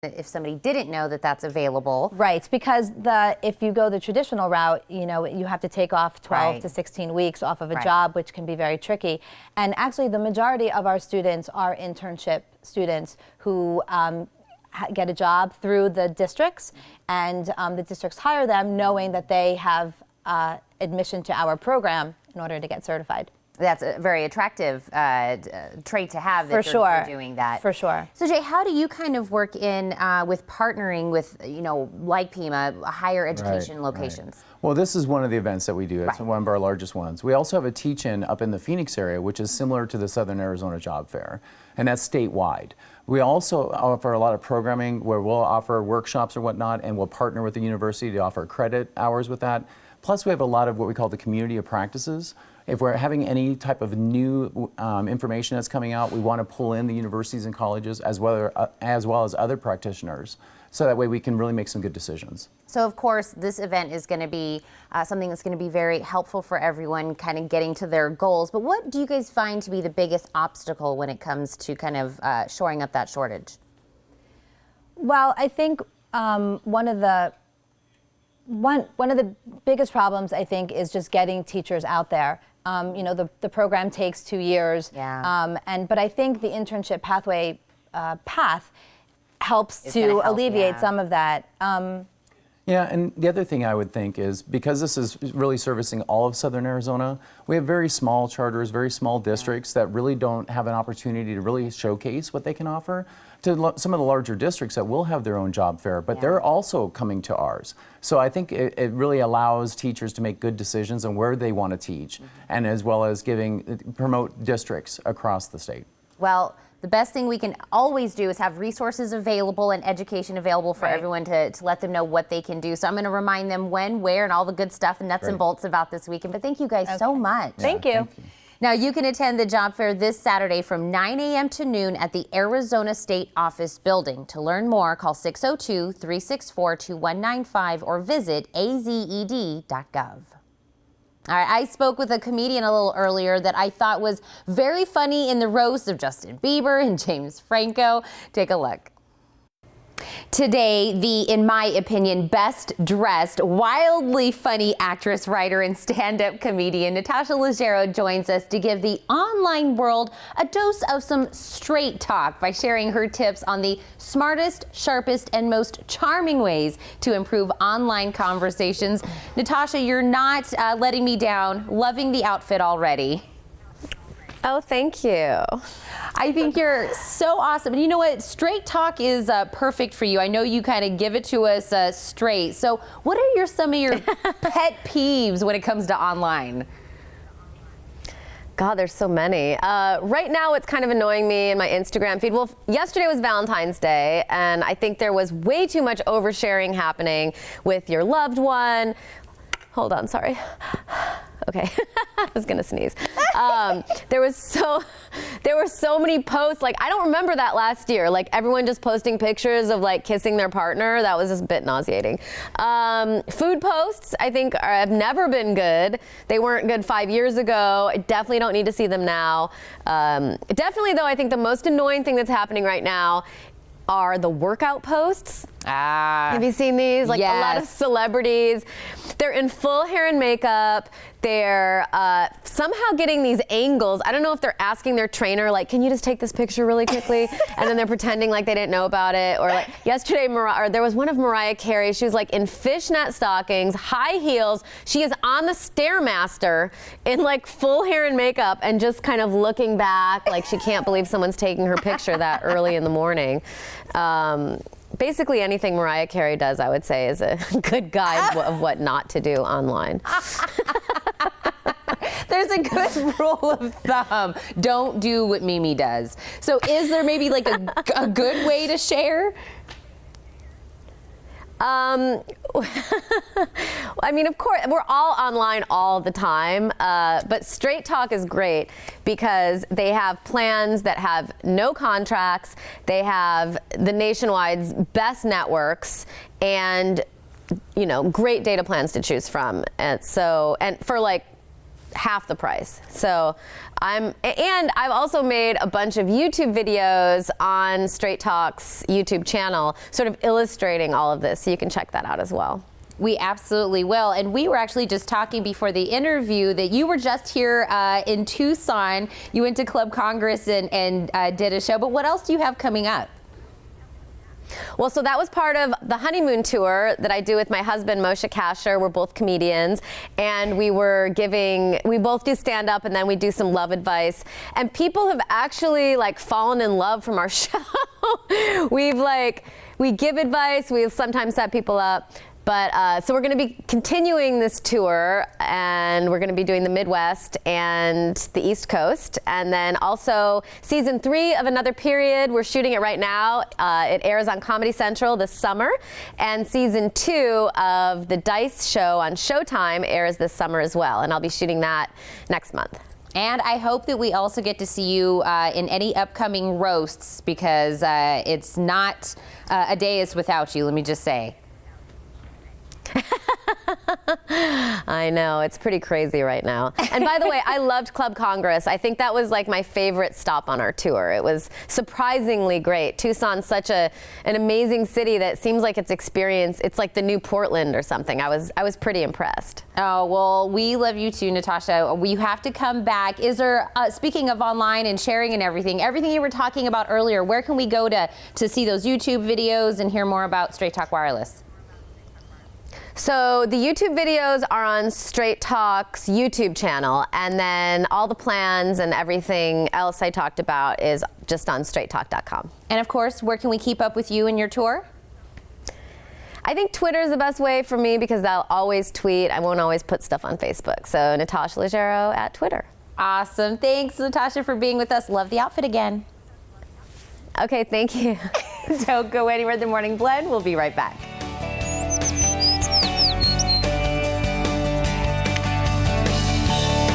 if somebody didn't know that that's available. Right, because if you go the traditional route, you have to take off 12 to 16 weeks off of a job, which can be very tricky. And actually, the majority of our students are internship students who get a job through the districts, and the districts hire them knowing that they have admission to our program in order to get certified. That's a very attractive trait to have, that you're doing that. For sure. So Jay, how do you kind of work in with partnering with, like Pima, higher education locations? Right. Well, this is one of the events that we do. It's one of our largest ones. We also have a teach-in up in the Phoenix area, which is similar to the Southern Arizona Job Fair, and that's statewide. We also offer a lot of programming where we'll offer workshops or whatnot, and we'll partner with the university to offer credit hours with that. Plus, we have a lot of what we call the community of practices. If we're having any type of new information that's coming out, we want to pull in the universities and colleges as well as other practitioners, so that way we can really make some good decisions. So of course, this event is going to be something that's going to be very helpful for everyone kind of getting to their goals. But what do you guys find to be the biggest obstacle when it comes to kind of shoring up that shortage? Well, I think one of the biggest problems, I think, is just getting teachers out there. The program takes 2 years, but I think the internship pathway path helps to alleviate some of that. Yeah, and the other thing I would think is, because this is really servicing all of Southern Arizona, we have very small charters, very small districts that really don't have an opportunity to really showcase what they can offer to some of the larger districts that will have their own job fair, but they're also coming to ours. So I think it really allows teachers to make good decisions on where they want to teach, and as well as promote districts across the state. Well, the best thing we can always do is have resources available and education available for everyone to let them know what they can do. So I'm going to remind them when, where, and all the good stuff and nuts and bolts about this weekend. But thank you guys so much. Thank you. Now, you can attend the job fair this Saturday from 9 a.m. to noon at the Arizona State Office Building. To learn more, call 602-364-2195 or visit azed.gov. All right, I spoke with a comedian a little earlier that I thought was very funny in the roast of Justin Bieber and James Franco. Take a look. Today, the, in my opinion, best dressed, wildly funny actress, writer, and stand-up comedian Natasha Leggero joins us to give the online world a dose of some straight talk by sharing her tips on the smartest, sharpest, and most charming ways to improve online conversations. Natasha, you're not letting me down. Loving the outfit already. Oh, thank you. I think you're so awesome. And you know what? Straight talk is perfect for you. I know you kind of give it to us straight. So what are some of your pet peeves when it comes to online? God, there's so many. Right now, it's kind of annoying me in my Instagram feed. Well, yesterday was Valentine's Day, and I think there was way too much oversharing happening with your loved one. Hold on, sorry. Okay, I was gonna sneeze. There were so many posts. Like, I don't remember that last year. Like, everyone just posting pictures of like kissing their partner. That was just a bit nauseating. Food posts, I think, have never been good. They weren't good 5 years ago. I definitely don't need to see them now. Definitely, though, I think the most annoying thing that's happening right now are the workout posts. Have you seen these? Like, a lot of celebrities, they're in full hair and makeup. They're somehow getting these angles. I don't know if they're asking their trainer, like, can you just take this picture really quickly? And then they're pretending like they didn't know about it. Or like yesterday, there was one of Mariah Carey. She was like in fishnet stockings, high heels. She is on the Stairmaster in like full hair and makeup and just kind of looking back like she can't believe someone's taking her picture that early in the morning. Basically anything Mariah Carey does, I would say, is a good guide of what not to do online. There's a good rule of thumb. Don't do what Mimi does. So is there maybe like a good way to share? I mean, of course, we're all online all the time, but Straight Talk is great because they have plans that have no contracts. They have the nationwide's best networks and, you know, great data plans to choose from. And for like half the price. So And I've also made a bunch of YouTube videos on Straight Talk's YouTube channel, sort of illustrating all of this, so you can check that out as well. We absolutely will. And we were actually just talking before the interview that you were just here in Tucson. You went to Club Congress and did a show. But what else do you have coming up? Well, so that was part of the honeymoon tour that I do with my husband, Moshe Kasher. We're both comedians, and we both do stand up, and then we do some love advice. And people have actually fallen in love from our show. We give advice. We sometimes set people up. But so we're going to be continuing this tour, and we're going to be doing the Midwest and the East Coast, and then also season 3 of Another Period. We're shooting it right now. It airs on Comedy Central this summer, and season 2 of the Dice show on Showtime airs this summer as well, and I'll be shooting that next month. And I hope that we also get to see you in any upcoming roasts, because it's not a day is without you, let me just say. I know, it's pretty crazy right now. And by the way, I loved Club Congress. I think that was my favorite stop on our tour. It was surprisingly great. Tucson's such an amazing city that seems like it's like the new Portland or something. I was pretty impressed. Oh, well, we love you too, Natasha. You have to come back. Is there, speaking of online and sharing and everything you were talking about earlier, where can we go to see those YouTube videos and hear more about Straight Talk Wireless? So the YouTube videos are on Straight Talk's YouTube channel, and then all the plans and everything else I talked about is just on straighttalk.com. And of course, where can we keep up with you and your tour? I think Twitter is the best way for me, because I'll always tweet. I won't always put stuff on Facebook. So Natasha Leggero at Twitter. Awesome. Thanks, Natasha, for being with us. Love the outfit again. Okay, thank you. Don't go anywhere. The Morning Blend. We'll be right back.